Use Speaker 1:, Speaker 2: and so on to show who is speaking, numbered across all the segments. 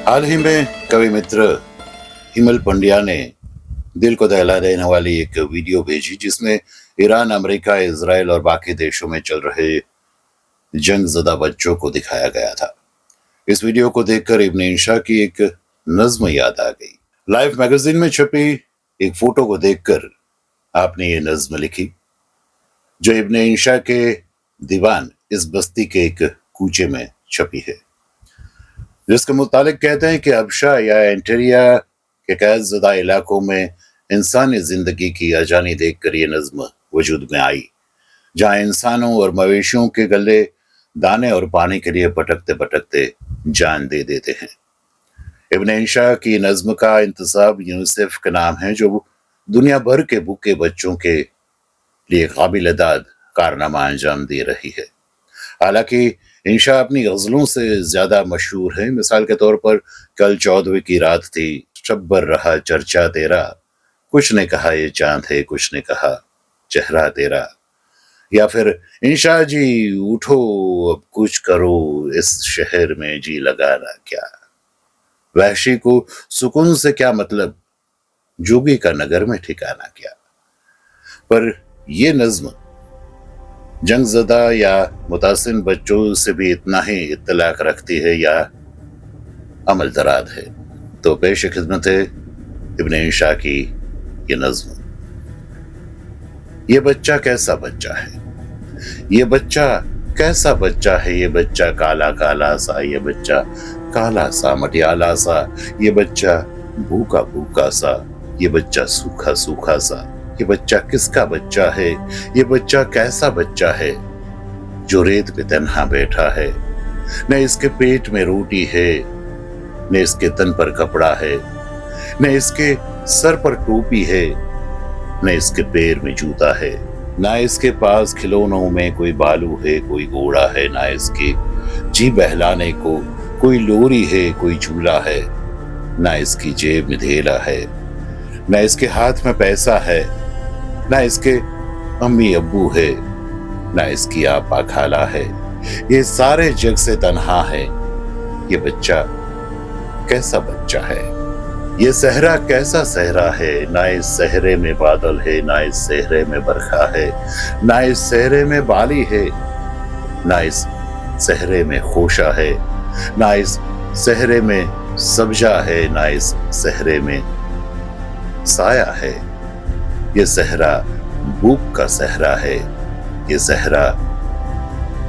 Speaker 1: हाल ही में कवि मित्र हिमल पंड्या ने दिल को दहला देने वाली एक वीडियो भेजी जिसमें ईरान, अमेरिका, इजराइल और बाकी देशों में चल रहे जंगज़दा बच्चों को दिखाया गया था। इस वीडियो को देखकर इब्न इंशा की एक नज्म याद आ गई। लाइफ मैगजीन में छपी एक फोटो को देखकर आपने ये नज्म लिखी, जो इब्न इंशा के दीवान इस बस्ती के एक कूचे में छपी है, जिसके मुतालिक कहते हैं कि अबशा या एंटेरिया के कैदज़दा इलाकों में इंसानी जिंदगी की अजानी देखकर ये नज्म वजूद में आई, जहाँ इंसानों और मवेशियों के गले दाने और पानी के लिए भटकते भटकते जान दे देते हैं। इब्न इंशा की नज्म का इंतसाब यूनिसेफ का नाम है, जो दुनिया भर के भूखे बच्चों के लिए काबिल दाद कारनामा अंजाम दे रही है। हालांकि इंशा अपनी गज़लों से ज़्यादा मशहूर है। मिसाल के तौर पर कल 14वीं की रात थी, शब्बर रहा चर्चा तेरा, कुछ ने कहा ये चांद है, कुछ ने कहा चेहरा तेरा, या फिर इंशा जी उठो अब कुछ करो, इस शहर में जी लगाना क्या, वहशी को सुकून से क्या मतलब, जोगी का नगर में ठिकाना क्या। पर ये नज्म जंगज़दा या मुतासिन बच्चों से भी इतना ही इत्तलाक रखती है या अमल दराद है। तो पेश खिदमत है इब्न इंशा की ये नज्म। ये बच्चा कैसा बच्चा है, ये बच्चा कैसा बच्चा है, ये बच्चा काला काला सा, ये बच्चा काला सा मटियाला सा, ये बच्चा भूखा भूखा सा, ये बच्चा सूखा सूखा सा, ये बच्चा किसका बच्चा है, ये बच्चा कैसा बच्चा है, जो रेत पे तन्हा बैठा है, न इसके पेट में रोटी है, न इसके तन पर कपड़ा है, न इसके सर पर टोपी है, न इसके पैर में जूता है, ना इसके पास खिलौनों में कोई बालू है, कोई घोड़ा है, ना इसके जी बहलाने को कोई लोरी है, कोई झूला है, ना इसकी जेब में धेला है, ना इसके हाथ में पैसा है, ना इसके अम्मी अब्बू है, ना इसकी आपा खाला है, ये सारे जग से तन्हा है। ये बच्चा कैसा बच्चा है, ये सहरा कैसा सहरा है, ना इस सहरे में बादल है, ना इस सहरे में बरखा है, ना इस सहरे में बाली है, ना इस सहरे में खोशा है, ना इस सहरे में सब्जा है, ना इस सहरे में साया है। ये सहरा भूख का सहरा है, ये सहरा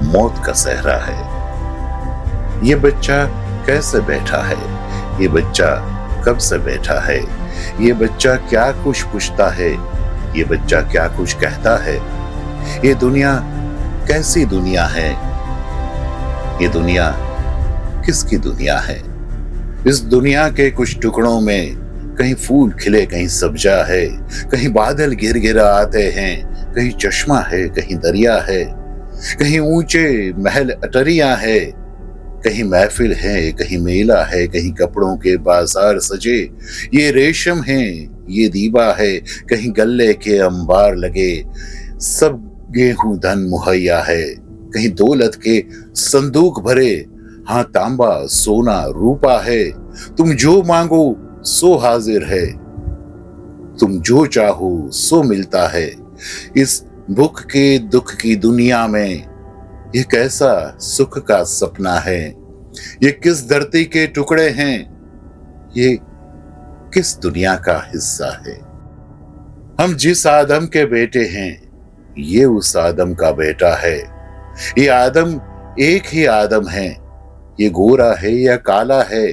Speaker 1: मौत का सहरा है। ये बच्चा कैसे बैठा है, ये बच्चा कब से बैठा है, ये बच्चा क्या कुछ पूछता है, ये बच्चा क्या कुछ कहता है। ये दुनिया कैसी दुनिया है, ये दुनिया किसकी दुनिया है। इस दुनिया के कुछ टुकड़ों में कहीं फूल खिले, कहीं सब्जा है, कहीं बादल गिर गिर आते हैं, कहीं चश्मा है, कहीं दरिया है, कहीं ऊंचे महल अटरियां है, कहीं महफिल है, कहीं मेला है, कहीं कपड़ों के बाजार सजे ये रेशम है, ये दीबा है, कहीं गल्ले के अंबार लगे सब गेहूं धन मुहैया है, कहीं दौलत के संदूक भरे, हाँ तांबा सोना रूपा है। तुम जो मांगो सो हाजिर है, तुम जो चाहो सो मिलता है। इस भूख के दुख की दुनिया में ये कैसा सुख का सपना है, ये किस धरती के टुकड़े हैं, ये किस दुनिया का हिस्सा है। हम जिस आदम के बेटे हैं ये उस आदम का बेटा है। ये आदम एक ही आदम है, ये गोरा है या काला है,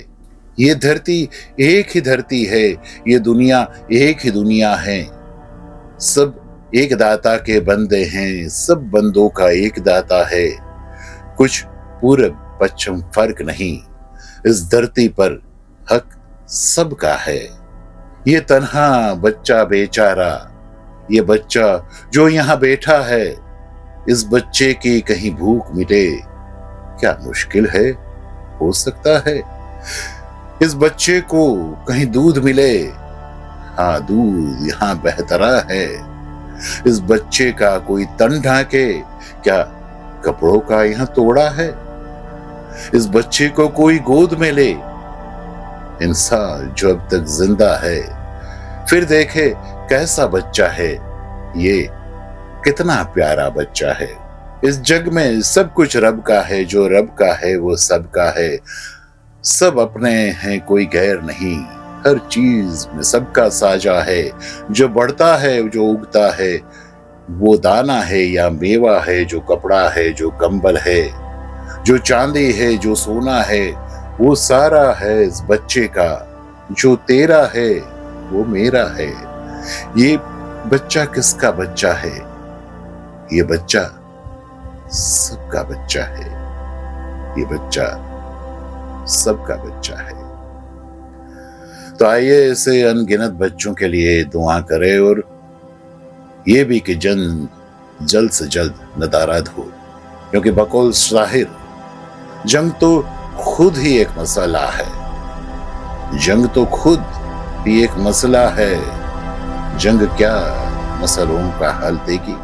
Speaker 1: ये धरती एक ही धरती है, ये दुनिया एक ही दुनिया है। सब एक दाता के बंदे हैं, सब बंदों का एक दाता है। कुछ पूरब पश्चिम फर्क नहीं, इस धरती पर हक सबका है। ये तन्हा बच्चा बेचारा, ये बच्चा जो यहाँ बैठा है, इस बच्चे की कहीं भूख मिटे क्या मुश्किल है, हो सकता है। इस बच्चे को कहीं दूध मिले, हाँ दूध यहाँ बहतरा है। इस बच्चे का कोई तन ढाके क्या कपड़ों का यहाँ तोड़ा है। इस बच्चे को कोई गोद में ले, इंसान जो अब तक जिंदा है, फिर देखे कैसा बच्चा है ये, कितना प्यारा बच्चा है। इस जग में सब कुछ रब का है, जो रब का है वो सबका है। सब अपने हैं, कोई गैर नहीं, हर चीज में सबका साझा है। जो बढ़ता है, जो उगता है, वो दाना है या मेवा है, जो कपड़ा है, जो कंबल है, जो चांदी है, जो सोना है, वो सारा है इस बच्चे का। जो तेरा है वो मेरा है। ये बच्चा किसका बच्चा है? ये बच्चा सबका बच्चा है। ये बच्चा सबका बच्चा है। तो आइए ऐसे अनगिनत बच्चों के लिए दुआ करें और ये भी कि जल्द से जल्द नदारद हो, क्योंकि बकौल शाहिर जंग तो खुद ही एक मसला है। जंग तो खुद ही एक मसला है। जंग क्या मसलों का हल देगी।